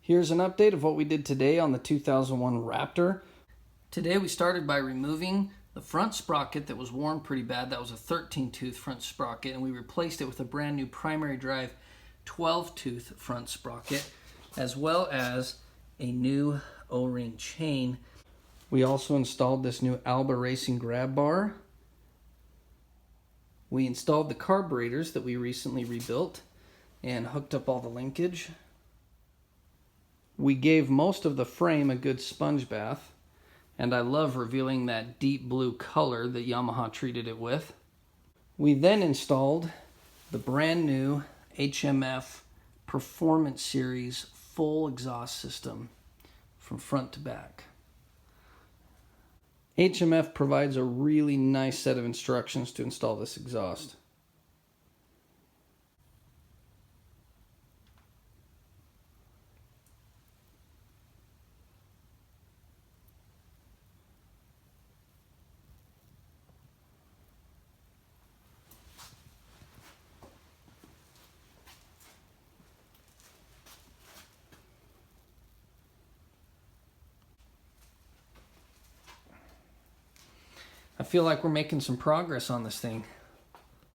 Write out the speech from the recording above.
Here's an update of what we did today on the 2001 Raptor. Today we started by removing the front sprocket that was worn pretty bad. That was a 13-tooth front sprocket, and we replaced it with a brand new primary drive 12-tooth front sprocket, as well as a new O-ring chain. We also installed this new Alba Racing grab bar. We installed the carburetors that we recently rebuilt and hooked up all the linkage. We gave most of the frame a good sponge bath, and I love revealing that deep blue color that Yamaha treated it with. We then installed the brand new HMF Performance Series full exhaust system from front to back. HMF provides a really nice set of instructions to install this exhaust. I feel like we're making some progress on this thing.